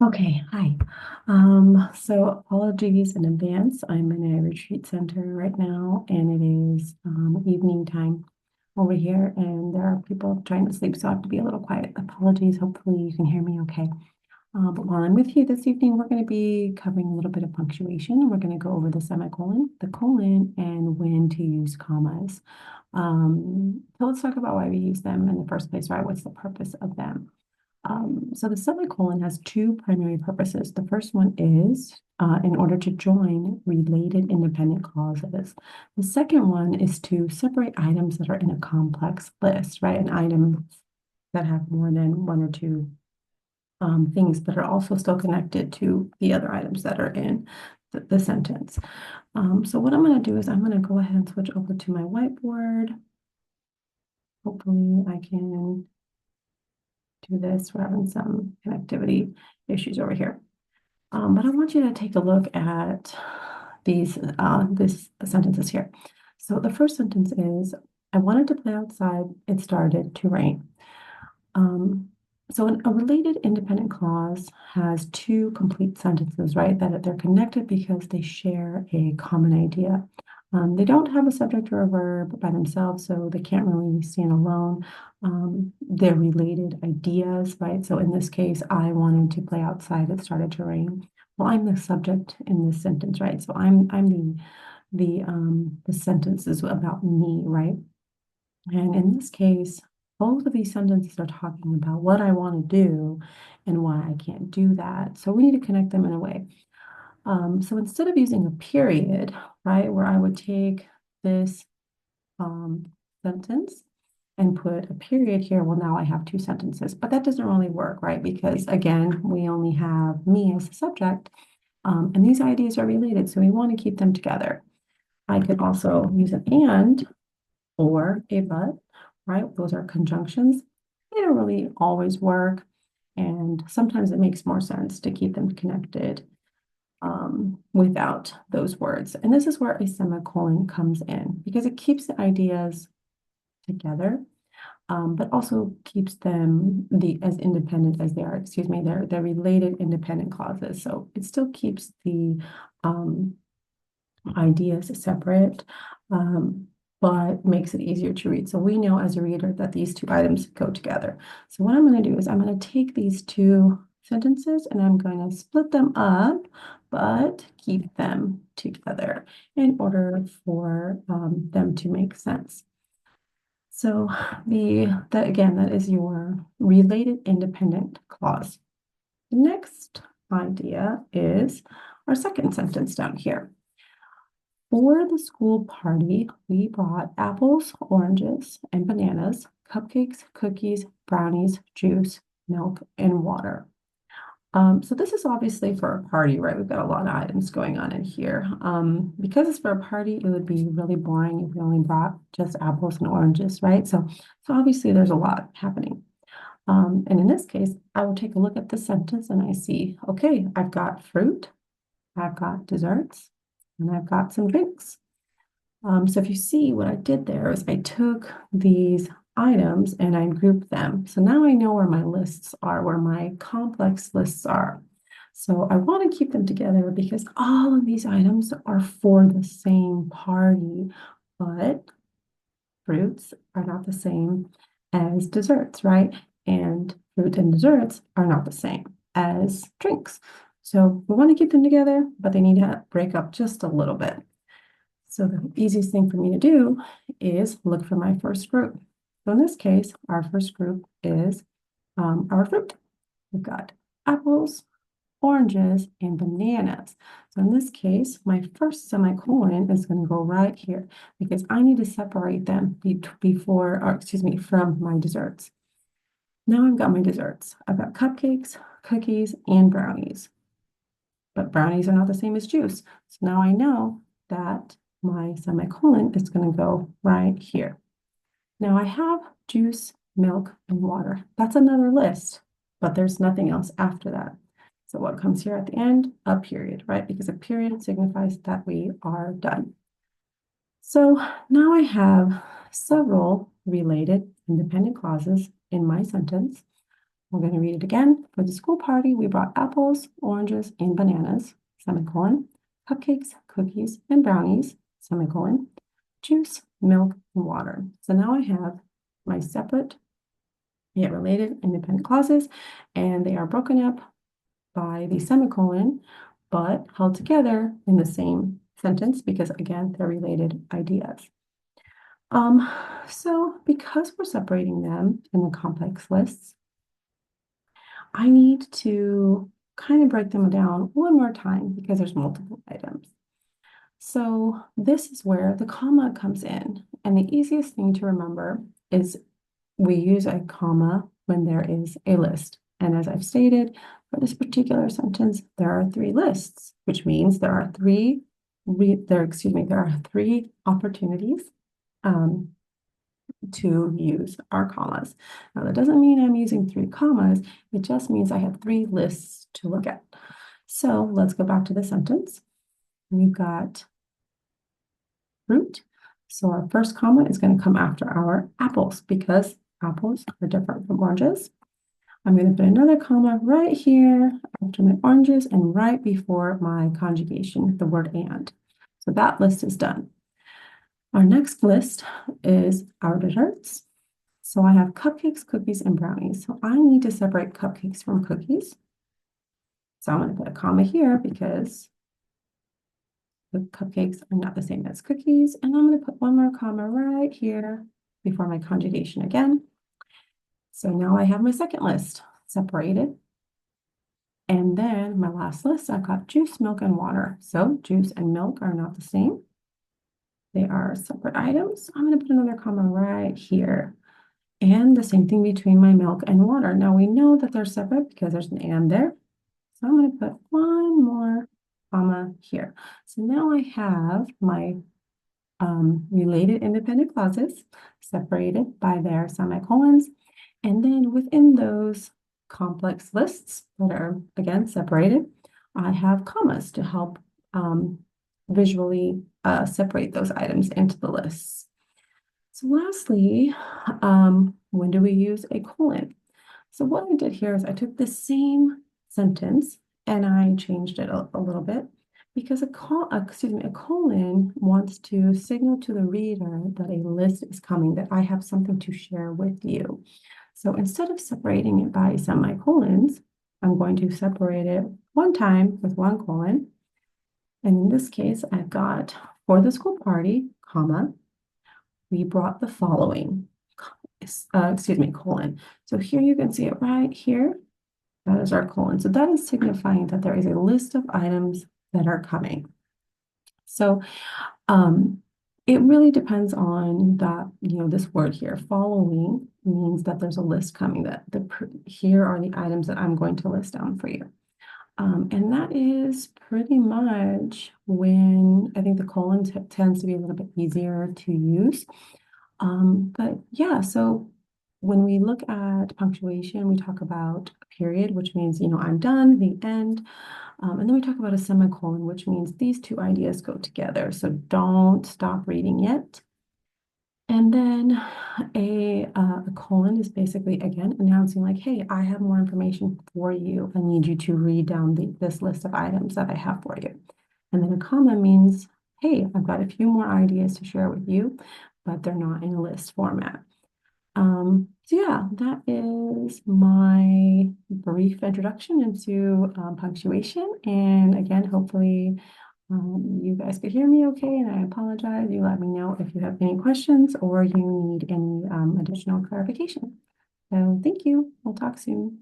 Okay, hi. So apologies in advance. I'm in a retreat center right now, and it is evening time over here, and there are people trying to sleep, so I have to be a little quiet. Apologies. Hopefully, you can hear me okay. But while I'm with you this evening, we're going to be covering a little bit of punctuation. We're going to go over the semicolon, the colon, and when to use commas. So let's talk about why we use them in the first place, right? What's the purpose of them? So the semicolon has two primary purposes. The first one is in order to join related independent clauses. The second one is to separate items that are in a complex list, right? An item that have more than one or two things, but are also still connected to the other items that are in the sentence. So what I'm going to do is I'm going to go ahead and switch over to my whiteboard. Hopefully I can do this. We're having some connectivity issues over here. But I want you to take a look at these sentences here. So the first sentence is, I wanted to play outside. It started to rain. So a related independent clause has two complete sentences, right? That they're connected because they share a common idea. They don't have a subject or a verb by themselves, so they can't really stand alone. They're related ideas, right? So in this case, I wanted to play outside. It started to rain. Well, I'm the subject in this sentence, right? So I'm the sentence is about me, right? And in this case, both of these sentences are talking about what I want to do and why I can't do that. So we need to connect them in a way. So instead of using a period, right, where I would take this sentence and put a period here, well, now I have two sentences, but that doesn't really work, right? Because again, we only have me as the subject, and these ideas are related, so we want to keep them together. I could also use an and or a but, right? Those are conjunctions. They don't really always work, and sometimes it makes more sense to keep them connected without those words. And this is where a semicolon comes in because it keeps the ideas together, but also keeps them as independent as they are. Excuse me, they're related independent clauses. So it still keeps the ideas separate, but makes it easier to read. So we know as a reader that these two items go together. So what I'm going to do is I'm going to take these two sentences and I'm going to split them up, but keep them together in order for them to make sense. So that is your related independent clause. The next idea is our second sentence down here. For the school party, we brought apples, oranges, and bananas, cupcakes, cookies, brownies, juice, milk, and water. So this is obviously for a party, right? We've got a lot of items going on in here. Because it's for a party, it would be really boring if we only brought just apples and oranges, right? So obviously there's a lot happening. And in this case, I will take a look at the sentence and I see, okay, I've got fruit, I've got desserts, and I've got some drinks. So if you see what I did there is I took these items and I grouped them. So now I know where my lists are, where my complex lists are. So I want to keep them together because all of these items are for the same party, but fruits are not the same as desserts, right? And fruit and desserts are not the same as drinks. So we want to keep them together, but they need to break up just a little bit. So the easiest thing for me to do is look for my first group. So in this case, our first group is our fruit. We've got apples, oranges, and bananas. So in this case, my first semicolon is going to go right here because I need to separate them from my desserts. Now I've got my desserts. I've got cupcakes, cookies, and brownies. But brownies are not the same as juice. So now I know that my semicolon is going to go right here. Now I have juice, milk, and water. That's another list, but there's nothing else after that. So what comes here at the end? A period, right? Because a period signifies that we are done. So now I have several related independent clauses in my sentence. We're going to read it again. For the school party, we brought apples, oranges, and bananas, semicolon, cupcakes, cookies, and brownies, semicolon, juice, milk, and water. So now I have my separate yet related independent clauses, and they are broken up by the semicolon, but held together in the same sentence because, again, they're related ideas. So because we're separating them in the complex lists, I need to kind of break them down one more time because there's multiple items. So this is where the comma comes in. And the easiest thing to remember is we use a comma when there is a list. And as I've stated, for this particular sentence, there are three lists, which means there are three opportunities to use our commas. Now, that doesn't mean I'm using three commas. It just means I have three lists to look at. So let's go back to the sentence. We've got fruit. So our first comma is going to come after our apples because apples are different from oranges. I'm going to put another comma right here after my oranges and right before my conjugation, the word and. So that list is done. Our next list is our desserts. So I have cupcakes, cookies, and brownies. So I need to separate cupcakes from cookies. So I'm going to put a comma here because the cupcakes are not the same as cookies. And I'm going to put one more comma right here before my conjugation again. So now I have my second list separated. And then my last list, I've got juice, milk, and water. So juice and milk are not the same. They are separate items. I'm going to put another comma right here. And the same thing between my milk and water. Now we know that they're separate because there's an and there. So I'm going to put one more comma here. So now I have my related independent clauses separated by their semicolons. And then within those complex lists that are, again, separated, I have commas to help visually separate those items into the lists. So lastly, when do we use a colon? So what I did here is I took the same sentence and I changed it a little bit because a colon wants to signal to the reader that a list is coming, that I have something to share with you. So instead of separating it by semicolons, I'm going to separate it one time with one colon. And in this case, I've got for the school party, comma, we brought the following, colon. So here you can see it right here. That is our colon. So that is signifying that there is a list of items that are coming. So it really depends on that, this word here. Following means that there's a list coming, that here are the items that I'm going to list down for you. And that is pretty much when I think the colon tends to be a little bit easier to use. But yeah, so when we look at punctuation, we talk about a period, which means, I'm done, the end. And then we talk about a semicolon, which means these two ideas go together. So don't stop reading yet. And then a colon is basically, again, announcing like, hey, I have more information for you. I need you to read down this list of items that I have for you. And then a comma means, hey, I've got a few more ideas to share with you, but they're not in a list format. So yeah, that is my brief introduction into punctuation. And again, hopefully you guys could hear me okay, and I apologize. You let me know if you have any questions or you need any additional clarification. So thank you. We'll talk soon.